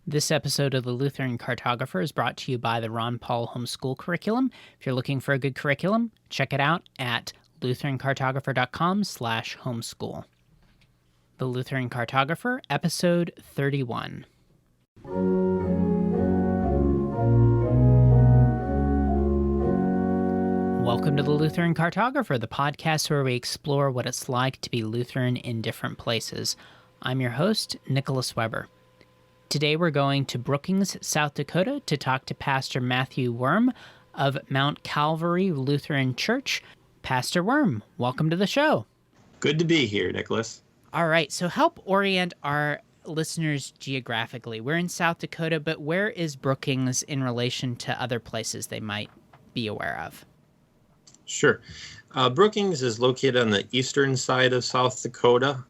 This episode of the Lutheran Cartographer is brought to you by the Ron Paul Homeschool Curriculum. If you're looking for a good curriculum, check it out at lutherancartographer.com/homeschool. The Lutheran Cartographer, Episode 31. Welcome to the Lutheran Cartographer, the podcast where we explore what it's like to be Lutheran in different places. I'm your host, Nicholas Weber. Today we're going to Brookings, South Dakota to talk to Pastor Matthew Wurm of Mount Calvary Lutheran Church. Pastor Wurm, welcome to the show. Good to be here, Nicholas. All right, so help orient our listeners geographically. We're in South Dakota, but where is Brookings in relation to other places they might be aware of? Sure. Brookings is located on the eastern side of South Dakota.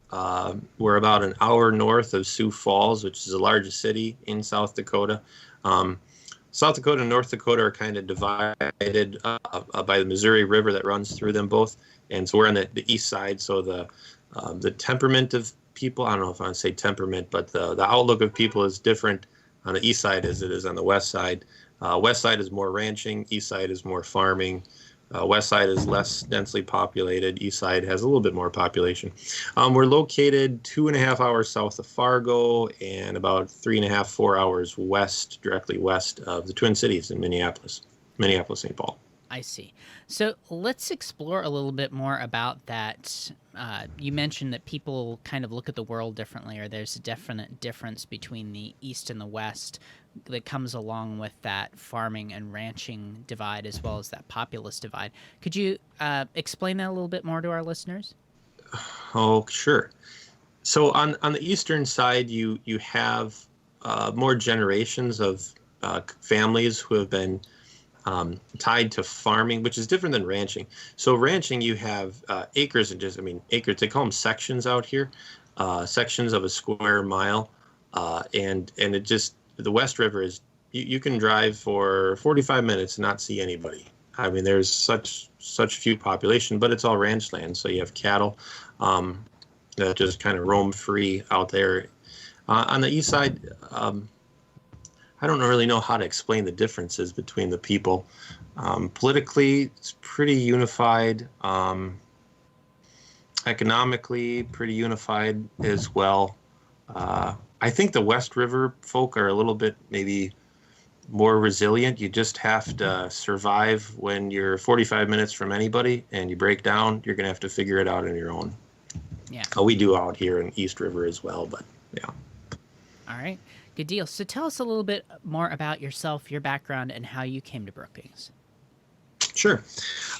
We're about an hour north of Sioux Falls, which is the largest city in South Dakota. South Dakota and North Dakota are kind of divided by the Missouri River that runs through them both. And so we're on the east side. So the temperament of people, I don't know if I want to say temperament, but the outlook of people is different on the east side as it is on the west side. West side is more ranching, east side is more farming. West side is less densely populated. East side has a little bit more population. We're located 2.5 hours south of Fargo and about 3.5-4 hours west, directly west of the Twin Cities in Minneapolis, St. Paul. I see. So let's explore a little bit more about that. You mentioned that people kind of look at the world differently, or there's a definite difference between the East and the West that comes along with that farming and ranching divide as well as that populous divide. Could you explain that a little bit more to our listeners? Oh, sure. So on the eastern side, you have more generations of families who have been tied to farming, which is different than ranching. So ranching, you have acres and acres. They call them sections out here, sections of a square mile, and it just the West River is you can drive for 45 minutes and not see anybody. I mean, there's such few population, but it's all ranch land. So you have cattle that just kind of roam free out there. On the east side, I don't really know how to explain the differences between the people. Politically, it's pretty unified. Economically, pretty unified as well. I think the West River folk are a little bit maybe more resilient. You just have to survive when you're 45 minutes from anybody and you break down. You're going to have to figure it out on your own. Yeah. We do out here in East River as well, but yeah. All right. Good deal. So tell us a little bit more about yourself, your background, and how you came to Brookings. Sure.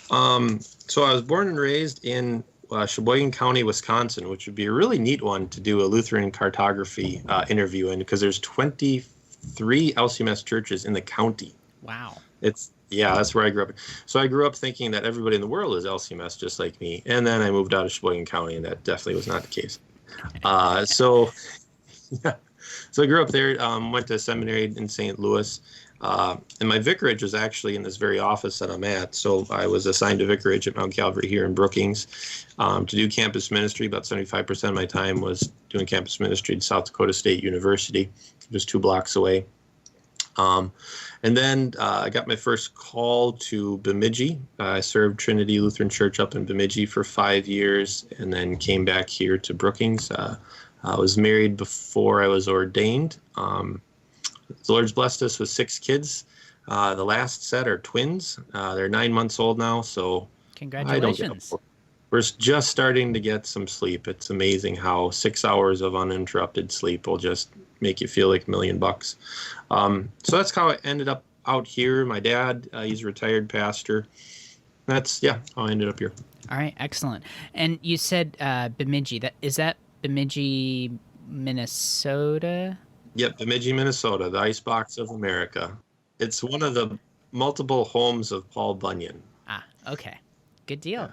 So I was born and raised in Sheboygan County, Wisconsin, which would be a really neat one to do a Lutheran cartography interview in because there's 23 LCMS churches in the county. Wow. That's where I grew up. So I grew up thinking that everybody in the world is LCMS just like me. And then I moved out of Sheboygan County, and that definitely was not the case. So I grew up there, went to seminary in St. Louis, and my vicarage was actually in this very office that I'm at. So I was assigned to vicarage at Mount Calvary here in Brookings to do campus ministry. About 75% of my time was doing campus ministry at South Dakota State University, just 2 blocks away. And then I got my first call to Bemidji. I served Trinity Lutheran Church up in Bemidji for 5 years and then came back here to Brookings. I was married before I was ordained. The Lord's blessed us with 6 kids. The last set are twins. They're 9 months old now, so congratulations. We're just starting to get some sleep. It's amazing how 6 hours of uninterrupted sleep will just make you feel like $1 million. So that's how I ended up out here. My dad, he's a retired pastor. That's how I ended up here. All right, excellent. And you said Bemidji. Is that Bemidji, Minnesota? Yep, Bemidji, Minnesota, the icebox of America. It's one of the multiple homes of Paul Bunyan. Ah, okay. Good deal. Yeah.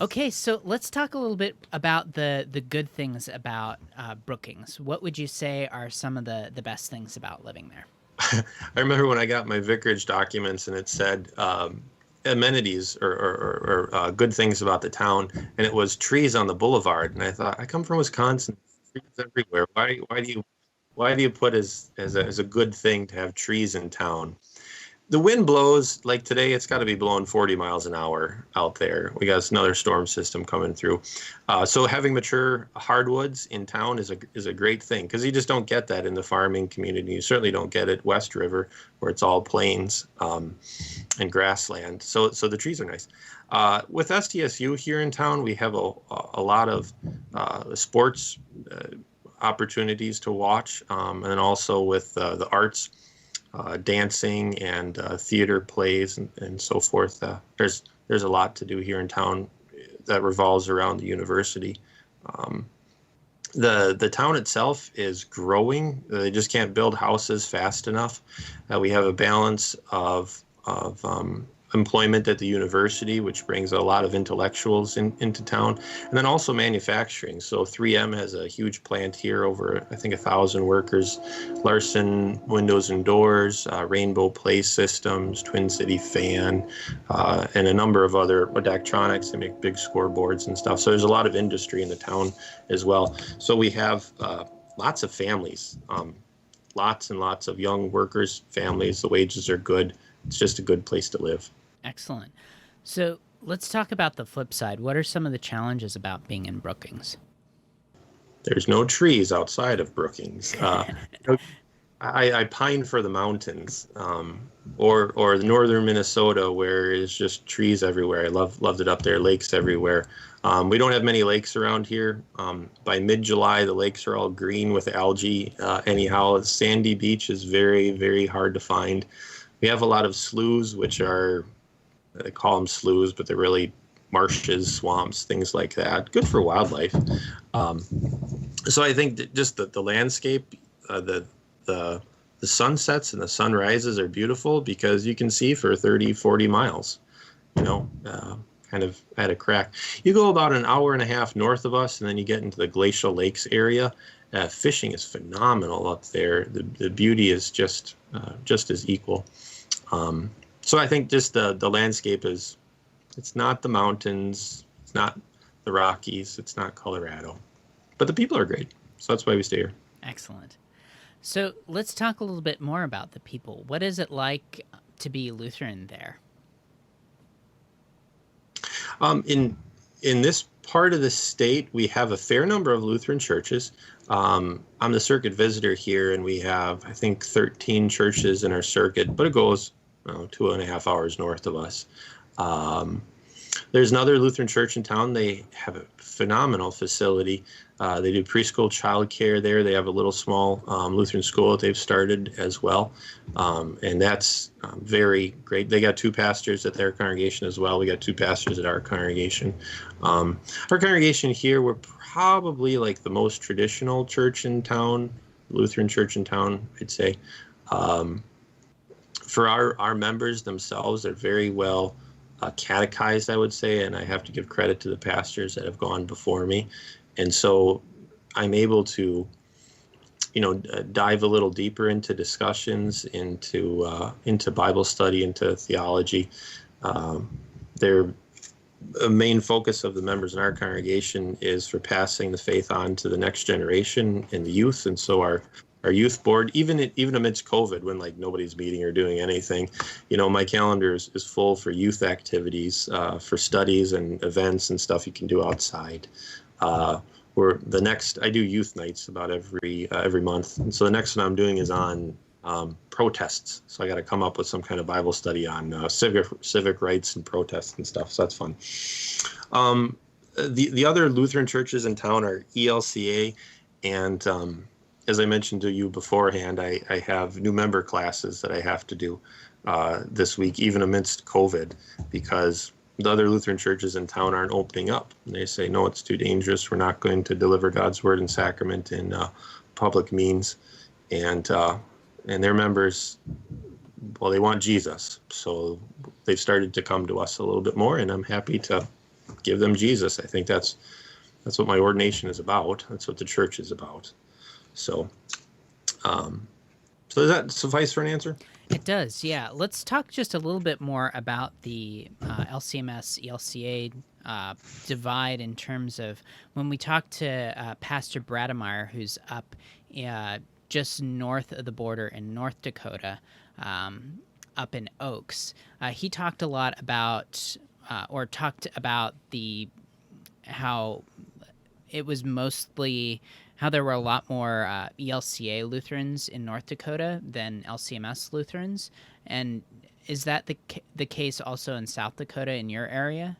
Okay, so let's talk a little bit about the good things about Brookings. What would you say are some of the best things about living there? I remember when I got my vicarage documents and it said amenities or good things about the town, and it was trees on the boulevard. And I thought, I come from Wisconsin, trees everywhere. Why do you why do you put as a good thing to have trees in town? The wind blows like today. It's got to be blowing 40 miles an hour out there. We got another storm system coming through. So having mature hardwoods in town is a great thing because you just don't get that in the farming community. You certainly don't get it West River where it's all plains and grassland. So the trees are nice. With SDSU here in town, we have a lot of sports opportunities to watch, and also with the arts. Dancing and theater plays and so forth. There's a lot to do here in town that revolves around the university. The town itself is growing. They just can't build houses fast enough. We have a balance of employment at the university, which brings a lot of intellectuals into town, and then also manufacturing. So 3M has a huge plant here, over I think 1,000 workers. Larson Windows and Doors, Rainbow Place Systems, Twin City Fan, and a number of other electronics. They make big scoreboards and stuff. So there's a lot of industry in the town as well. So we have lots of families, lots and lots of young workers, families. The wages are good. It's just a good place to live. Excellent. So let's talk about the flip side. What are some of the challenges about being in Brookings? There's no trees outside of Brookings. I pine for the mountains, or the northern Minnesota, where it's just trees everywhere. I loved it up there, lakes everywhere. We don't have many lakes around here. By mid-July, the lakes are all green with algae. Anyhow, sandy beach is very, very hard to find. We have a lot of sloughs, which are, they call them sloughs, but they're really marshes, swamps, things like that. Good for wildlife. So I think that just the landscape, the sunsets and the sunrises are beautiful because you can see for 30, 40 miles, kind of at a crack. You go about an hour and a half north of us, and then you get into the Glacial Lakes area. Fishing is phenomenal up there. The beauty is just as equal. So I think just the landscape it's not the mountains, it's not the Rockies, it's not Colorado, but the people are great. So that's why we stay here. Excellent. So let's talk a little bit more about the people. What is it like to be Lutheran there? In this part of the state, we have a fair number of Lutheran churches. I'm the circuit visitor here, and we have, I think, 13 churches in our circuit, but it goes 2.5 hours north of us. There's another Lutheran church in town. They have a phenomenal facility. They do preschool childcare there. They have a little small Lutheran school that they've started as well. And that's very great. They got 2 pastors at their congregation as well. We got 2 pastors at our congregation. Our congregation here, we're probably like the most traditional church in town, Lutheran church in town, I'd say. For our members themselves, they're very well catechized, I would say, and I have to give credit to the pastors that have gone before me. And so I'm able to, dive a little deeper into discussions, into Bible study, into theology. Their main focus of the members in our congregation is for passing the faith on to the next generation and the youth. And so our youth board, even amidst COVID, when like nobody's meeting or doing anything, my calendar is full for youth activities, for studies and events and stuff you can do outside. I do youth nights about every month, and so the next one I'm doing is on protests. So I got to come up with some kind of Bible study on civic rights and protests and stuff. So that's fun. The other Lutheran churches in town are ELCA, and as I mentioned to you beforehand, I have new member classes that I have to do this week, even amidst COVID, because the other Lutheran churches in town aren't opening up. And they say, no, it's too dangerous. We're not going to deliver God's word and sacrament in public means. And their members, well, they want Jesus. So they've started to come to us a little bit more, and I'm happy to give them Jesus. I think that's what my ordination is about. That's what the church is about. So does that suffice for an answer? It does, yeah. Let's talk just a little bit more about the LCMS, ELCA divide in terms of when we talk to Pastor Brademeyer, who's up just north of the border in North Dakota, up in Oaks. He talked a lot about, or talked about how it was mostly how there were a lot more ELCA Lutherans in North Dakota than LCMS Lutherans. And is that the case also in South Dakota in your area?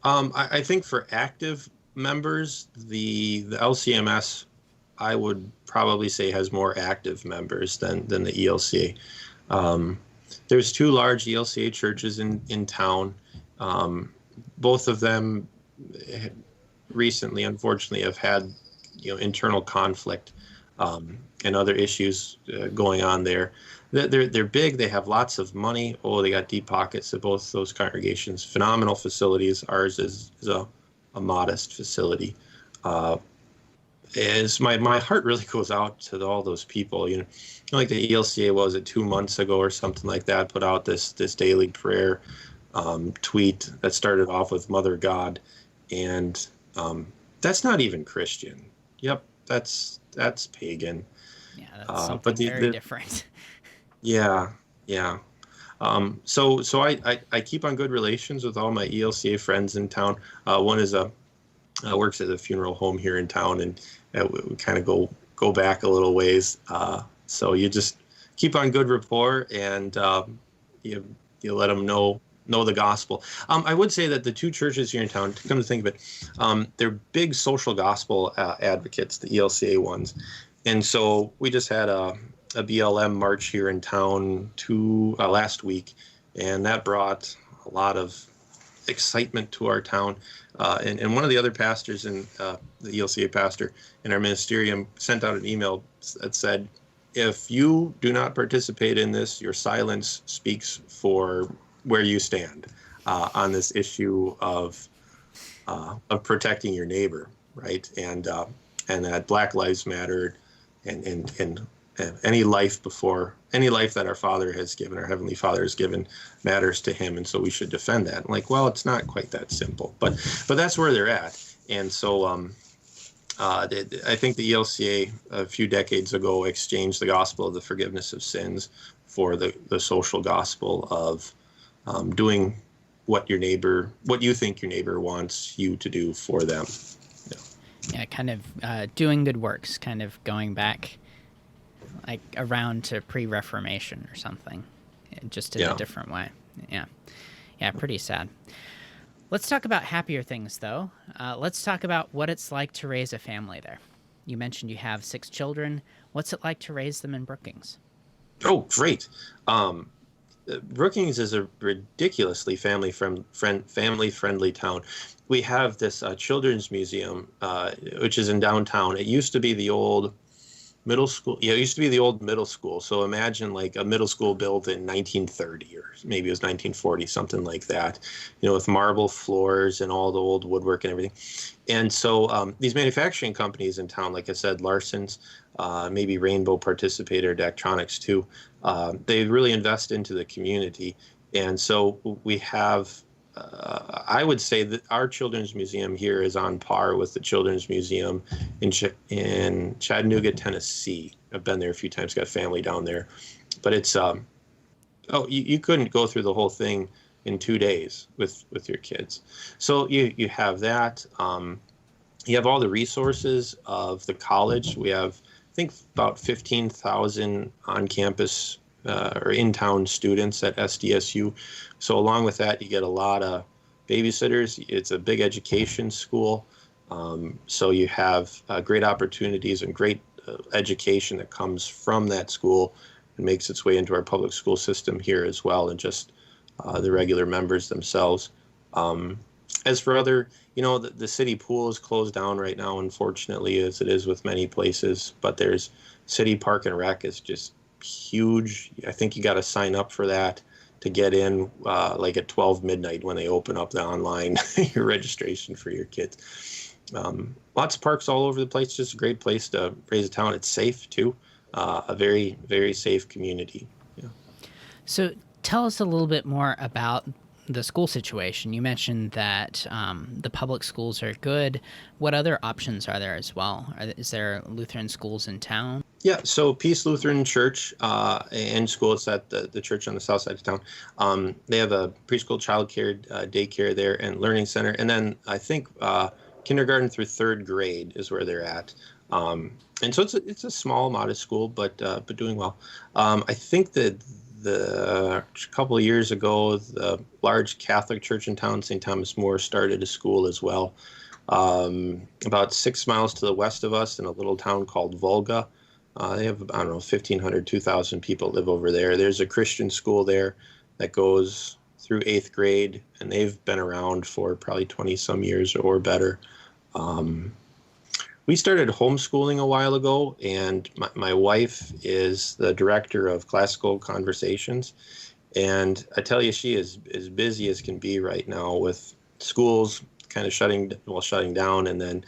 I think for active members, the LCMS, I would probably say, has more active members than the ELCA. There's two large ELCA churches in town. Both of them recently, unfortunately, have had internal conflict and other issues going on there. They're big. They have lots of money. Oh, they got deep pockets at both those congregations. Phenomenal facilities. Ours is a modest facility. Is my heart really goes out to all those people. Like the ELCA, was it 2 months ago or something like that, put out this daily prayer tweet that started off with Mother God, and that's not even Christian. Yep, that's pagan. Yeah, that's something very different. Yeah. So I keep on good relations with all my ELCA friends in town. One is works at a funeral home here in town, and we kind of go back a little ways. So you just keep on good rapport, and you let them know the gospel. I would say that the two churches here in town, to come to think of it, they're big social gospel advocates, the ELCA ones. And so we just had a BLM march here in town last week, and that brought a lot of excitement to our town. And one of the other pastors, the ELCA pastor in our ministerium, sent out an email that said, if you do not participate in this, your silence speaks for where you stand on this issue of protecting your neighbor, right? And that Black Lives Matter, and any life that our Father has given, our Heavenly Father has given, matters to Him, and so we should defend that. Like, well, it's not quite that simple, but that's where they're at. And so I think the ELCA a few decades ago exchanged the gospel of the forgiveness of sins for the social gospel of doing what you think your neighbor wants you to do for them. Yeah, kind of doing good works, kind of going back like around to pre-Reformation or something, just in a different way. Yeah, pretty sad. Let's talk about happier things, though. Let's talk about what it's like to raise a family there. You mentioned you have 6 children. What's it like to raise them in Brookings? Oh, great. Brookings is a ridiculously family-friendly town. We have this children's museum, which is in downtown. It used to be the old middle school. Yeah, it used to be the old middle school. So imagine like a middle school built in 1930, or maybe it was 1940, something like that, with marble floors and all the old woodwork and everything. And so these manufacturing companies in town, like I said, Larson's, maybe Rainbow participated, or Daktronics too, they really invest into the community. And so we have, I would say that our children's museum here is on par with the children's museum in Chattanooga, Tennessee. I've been there a few times, got family down there. But it's, you couldn't go through the whole thing in 2 days with your kids. So you have that. You have all the resources of the college. We have, I think, about 15,000 on-campus or in-town students at SDSU. So along with that, you get a lot of babysitters. It's a big education school. So you have great opportunities and great education that comes from that school and makes its way into our public school system here as well, and just the regular members themselves. As for other, the city pool is closed down right now, unfortunately, as it is with many places, but there's City Park and Rec is just huge. I think you got to sign up for that to get in, like at 12 midnight when they open up the online your registration for your kids. Lots of parks all over the place. Just a great place to raise a town. It's safe too. A very, very safe community. Yeah. So tell us a little bit more about the school situation. You mentioned that the public schools are good. What other options are there as well? Is there Lutheran schools in town? Yeah, so Peace Lutheran Church and school, it's at the church on the south side of town. They have a preschool childcare, daycare there, and learning center. And then I think kindergarten through third grade is where they're at. And so it's a small, modest school, but doing well. I think that a couple of years ago, the large Catholic church in town, St. Thomas More, started a school as well. About 6 miles to the west of us in a little town called Volga. They have, I don't know, 1,500, 2,000 people live over there. There's a Christian school there that goes through 8th grade, and they've been around for probably 20 some years or better. We started homeschooling a while ago, and my wife is the director of classical conversations. And I tell you, she is as busy as can be right now with schools kind of shutting down, and then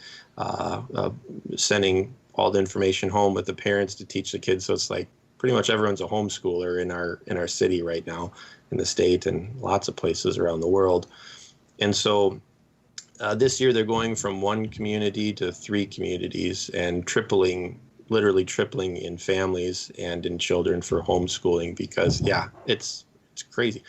sending all the information home with the parents to teach the kids. So it's like pretty much everyone's a homeschooler in our city right now, in the state and lots of places around the world. And so this year they're going from 1 community to 3 communities and literally tripling in families and in children for homeschooling, because it's crazy,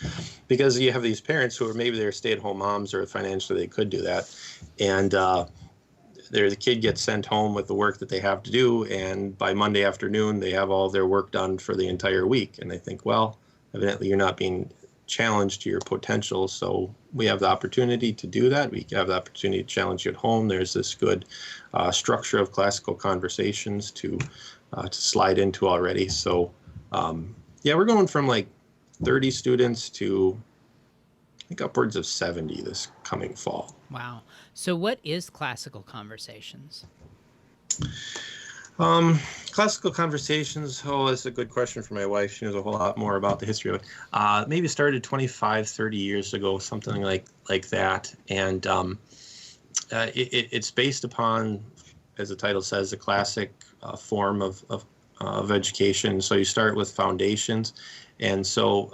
because you have these parents who are maybe they're stay-at-home moms, or financially they could do that, and the kid gets sent home with the work that they have to do, and by Monday afternoon they have all their work done for the entire week. And they think, well, evidently you're not being challenged to your potential, so we have the opportunity to do that. We have the opportunity to challenge you at home. There's this good structure of classical conversations to slide into already. So we're going from like 30 students to I think upwards of 70 this coming fall. Wow. So what is classical conversations? Classical conversations, that's a good question for my wife. She knows a whole lot more about the history of it. Maybe started 25, 30 years ago, something like that. And it's based upon, as the title says, a classic form of education. So you start with foundations. And so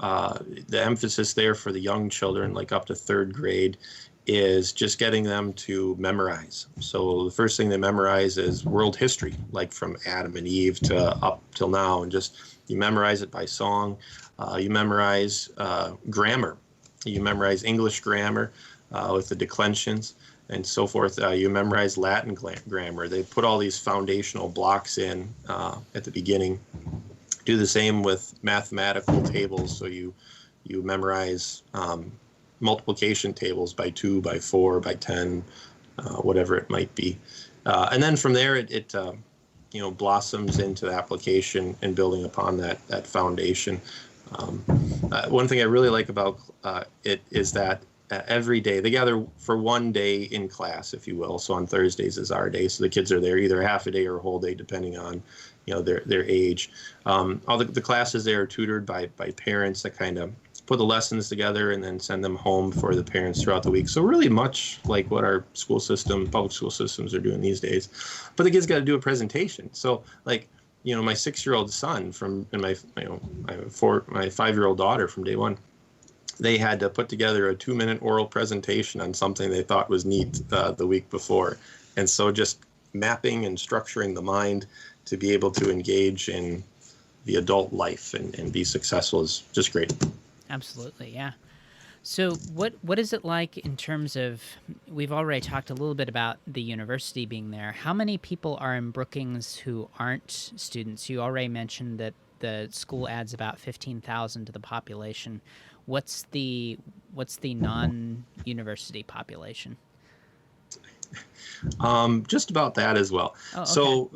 the emphasis there for the young children, like up to 3rd grade, is just getting them to memorize. So the first thing they memorize is world history, like from Adam and Eve to up till now, and just you memorize it by song. You memorize grammar. You memorize English grammar with the declensions and so forth. You memorize Latin grammar. They put all these foundational blocks in at the beginning. Do the same with mathematical tables. So you memorize multiplication tables by 2, by 4, by 10, whatever it might be. And then from there, it blossoms into the application and building upon that foundation. One thing I really like about it is that every day they gather for 1 day in class, if you will. So on Thursdays is our day. So the kids are there either half a day or a whole day, depending on their age. All the classes there are tutored by parents that kind of put the lessons together and then send them home for the parents throughout the week. So really much like what our public school systems are doing these days. But the kids got to do a presentation. So like, my 6-year-old son and my 5-year-old daughter from day one, they had to put together a 2-minute oral presentation on something they thought was neat the week before. And so just mapping and structuring the mind to be able to engage in the adult life and be successful is just great. Absolutely, yeah. So what is it like in terms of, we've already talked a little bit about the university being there. How many people are in Brookings who aren't students? You already mentioned that the school adds about 15,000 to the population. What's the non-university population? Just about that as well. Oh, okay. So,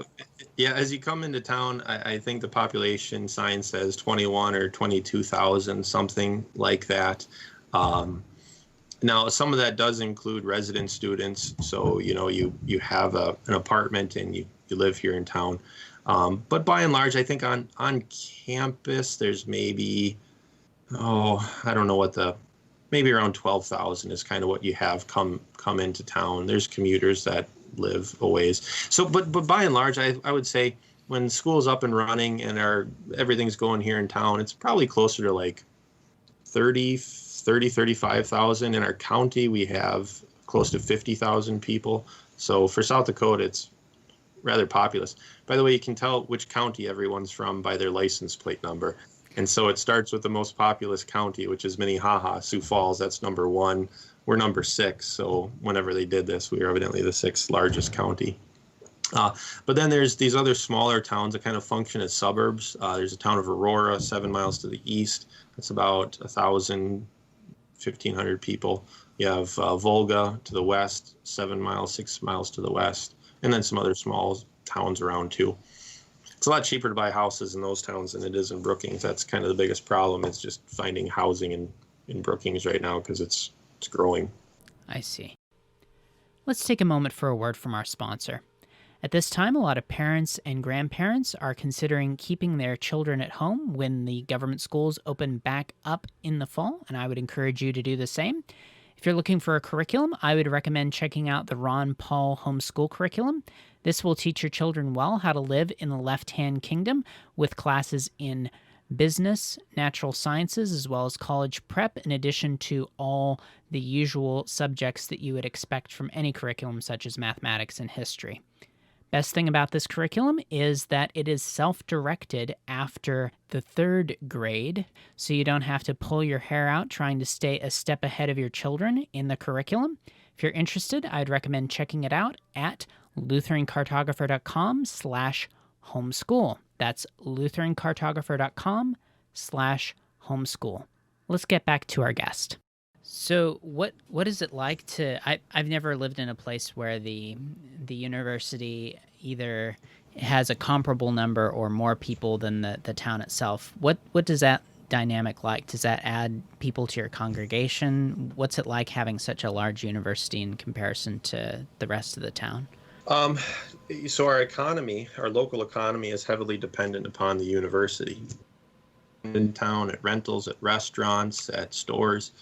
as you come into town, I think the population sign says 21 or 22,000, something like that. Now, some of that does include resident students. So, you have an apartment and you live here in town. But by and large, I think on campus, there's maybe, I don't know maybe around 12,000 is kind of what you have come into town. There's commuters that live a ways. So, but by and large, I would say when school's up and running and everything's going here in town, it's probably closer to like 30, 35,000. In our county, we have close to 50,000 people. So for South Dakota, it's rather populous. By the way, you can tell which county everyone's from by their license plate number. And so it starts with the most populous county, which is Minnehaha, Sioux Falls. That's number 1. We're number 6. So whenever they did this, we were evidently the 6th largest county. But then there's these other smaller towns that kind of function as suburbs. There's a town of Aurora, 7 miles to the east. That's about 1,000, 1,500 people. You have Volga to the west, 7 miles, 6 miles to the west, and then some other small towns around too. It's a lot cheaper to buy houses in those towns than it is in Brookings. That's kind of the biggest problem, is just finding housing in Brookings right now, because it's growing. I see. Let's take a moment for a word from our sponsor. At this time, a lot of parents and grandparents are considering keeping their children at home when the government schools open back up in the fall, and I would encourage you to do the same. If you're looking for a curriculum, I would recommend checking out the Ron Paul Homeschool Curriculum. This will teach your children well how to live in the left-hand kingdom, with classes in business, natural sciences, as well as college prep, in addition to all the usual subjects that you would expect from any curriculum, such as mathematics and history. Best thing about this curriculum is that it is self-directed after the 3rd grade, so you don't have to pull your hair out trying to stay a step ahead of your children in the curriculum. If you're interested, I'd recommend checking it out at lutherancartographer.com/homeschool. That's lutherancartographer.com/homeschool. Let's get back to our guest. So what is it like to... I've never lived in a place where the university either has a comparable number or more people than the town itself. What does that dynamic like? Does that add people to your congregation? What's it like having such a large university in comparison to the rest of the town? So our local economy is heavily dependent upon the university. In town, at rentals, at restaurants, at stores.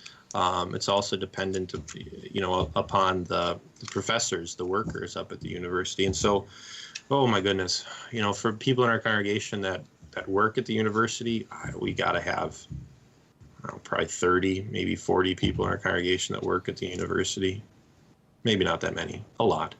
It's also dependent, upon the professors, the workers up at the university. And so, oh my goodness, for people in our congregation that work at the university, we got to have probably 30, maybe 40 people in our congregation that work at the university. Maybe not that many, a lot.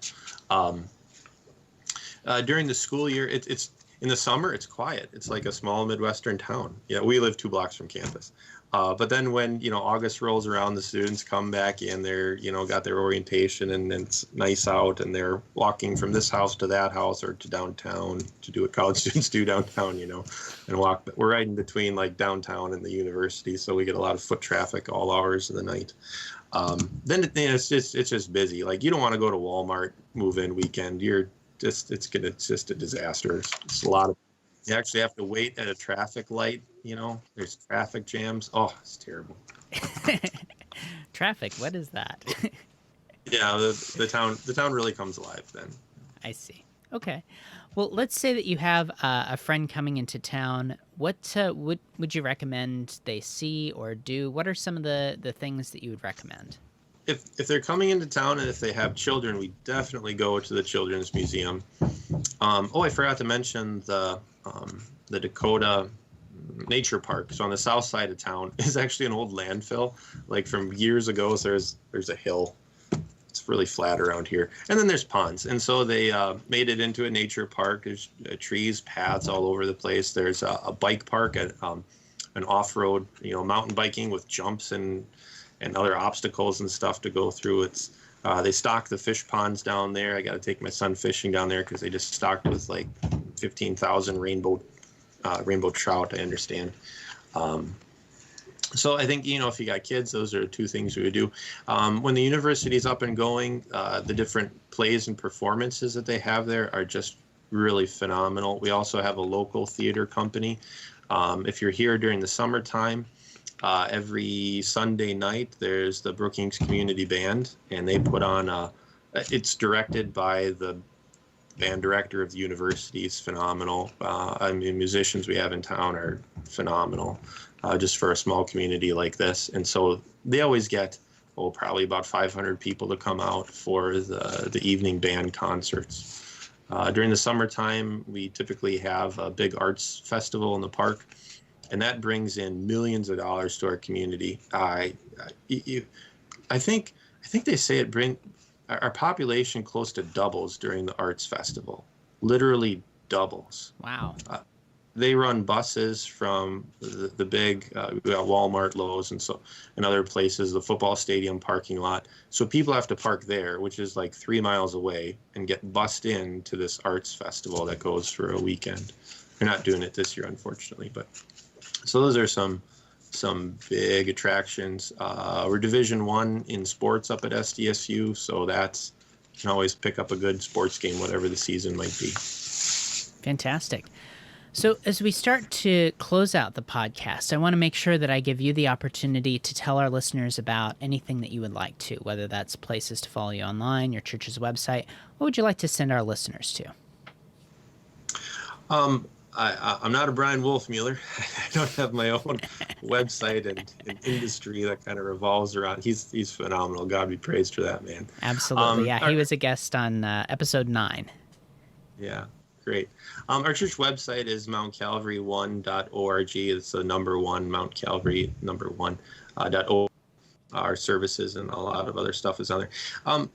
During the school year, it's in the summer, it's quiet. It's like a small Midwestern town. Yeah, we live 2 blocks from campus. But then when, August rolls around, the students come back in, they're, got their orientation, and it's nice out, and they're walking from this house to that house or to downtown to do what college students do downtown, and walk. We're right in between like downtown and the university, so we get a lot of foot traffic all hours of the night. Then it's just busy. Like, you don't want to go to Walmart move-in weekend. It's just a disaster. It's a lot of... You actually have to wait at a traffic light, there's traffic jams. Oh, it's terrible. Traffic, what is that? Yeah, the town really comes alive then. I see. Okay. Well, let's say that you have a friend coming into town. What would you recommend they see or do? What are some of the things that you would recommend? If they're coming into town and if they have children, we definitely go to the Children's Museum. I forgot to mention the Dakota Nature Park. So on the south side of town is actually an old landfill, like from years ago. So there's a hill. It's really flat around here, and then there's ponds. And so they made it into a nature park. There's trees, paths all over the place. There's a bike park, an off-road, mountain biking with jumps and other obstacles and stuff to go through. They stock the fish ponds down there. I got to take my son fishing down there because they just stocked with like 15,000 rainbow trout, I understand. So I think, if you got kids, those are 2 things we would do. When the university is up and going, the different plays and performances that they have there are just really phenomenal. We also have a local theater company. If you're here during the summertime, every Sunday night, there's the Brookings Community Band, and they put on it's directed by the band director of the university. Is phenomenal. Musicians we have in town are phenomenal, just for a small community like this. And so they always get, probably about 500 people to come out for the evening band concerts. During the summertime, we typically have a big arts festival in the park. and that brings in millions of dollars to our community. I think they say it bring our population close to doubles during the arts festival, literally doubles. Wow. They run buses from the big we got Walmart, Lowe's, and other places, the football stadium parking lot. So people have to park there, which is like 3 miles away, and get bussed in to this arts festival that goes for a weekend. They're not doing it this year, unfortunately, but so those are some big attractions. We're Division I in sports up at SDSU, so that's you can always pick up a good sports game, whatever the season might be. Fantastic. So as we start to close out the podcast, I want to make sure that I give you the opportunity to tell our listeners about anything that you would like to, whether that's places to follow you online, your church's website. What would you like to send our listeners to? I'm not a Brian Wolfmueller. I don't have my own website and industry that kind of revolves around. He's phenomenal. God be praised for that, man. Absolutely. He was a guest on episode 9. Yeah, great. Our church website is mountcalvary1.org. It's the number 1, Mount Calvary, number 1.org. Our services and a lot of other stuff is on there.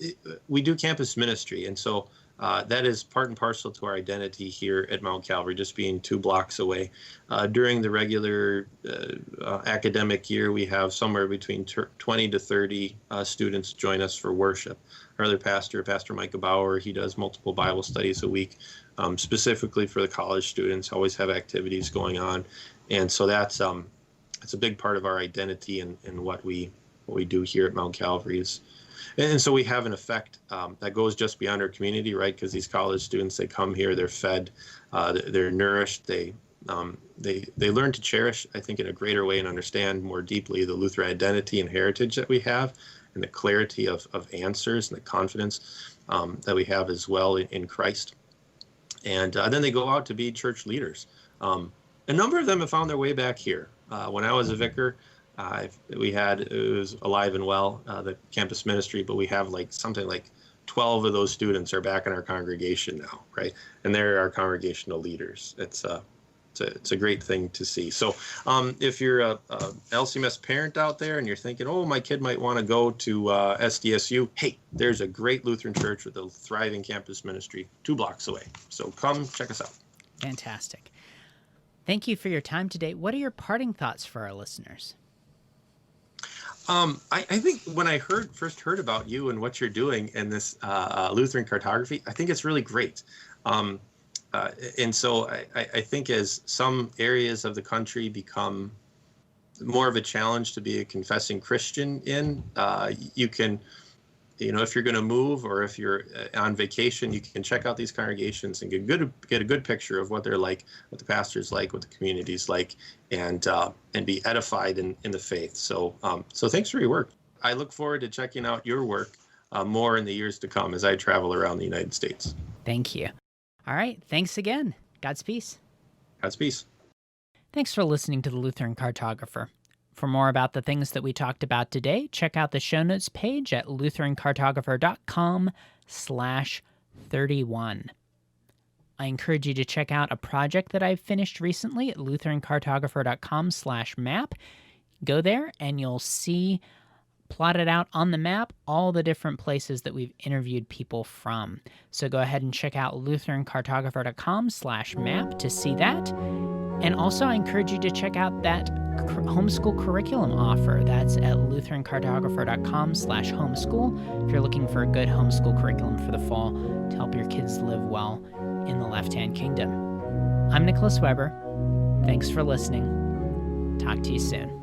We do campus ministry, and so that is part and parcel to our identity here at Mount Calvary, just being 2 blocks away. During the regular academic year, we have somewhere between 20 to 30 students join us for worship. Our other pastor, Pastor Micah Bauer, he does multiple Bible studies a week, specifically for the college students, always have activities going on. And so that's it's a big part of our identity and what we do here at Mount Calvary is. And so we have an effect that goes just beyond our community, right? Because these college students, they come here, they're fed, they're nourished, they learn to cherish, I think, in a greater way and understand more deeply the Lutheran identity and heritage that we have, and the clarity of answers and the confidence that we have as well in Christ. And then they go out to be church leaders. A number of them have found their way back here. When I was a vicar, it was alive and well, the campus ministry, but we have something like 12 of those students are back in our congregation now, right? And they're our congregational leaders. It's a great thing to see. So if you're a LCMS parent out there and you're thinking, oh, my kid might want to go to SDSU, hey, there's a great Lutheran church with a thriving campus ministry 2 blocks away. So come check us out. Fantastic. Thank you for your time today. What are your parting thoughts for our listeners? I think when I first heard about you and what you're doing in this Lutheran cartography, I think it's really great. And so I think as some areas of the country become more of a challenge to be a confessing Christian in, you can, if you're going to move or if you're on vacation, you can check out these congregations and get a good picture of what they're like, what the pastor's like, what the community's like, and be edified in the faith. So thanks for your work. I look forward to checking out your work more in the years to come as I travel around the United States. Thank you. All right. Thanks again. God's peace. God's peace. Thanks for listening to the Lutheran Cartographer. For more about the things that we talked about today, check out the show notes page at lutherancartographer.com/31. I encourage you to check out a project that I've finished recently at lutherancartographer.com/map. Go there and you'll see plotted out on the map all the different places that we've interviewed people from. So go ahead and check out lutherancartographer.com/map to see that. And also I encourage you to check out that homeschool curriculum offer. That's at lutherancartographer.com/homeschool if you're looking for a good homeschool curriculum for the fall to help your kids live well in the left-hand kingdom. I'm Nicholas Weber. Thanks for listening. Talk to you soon.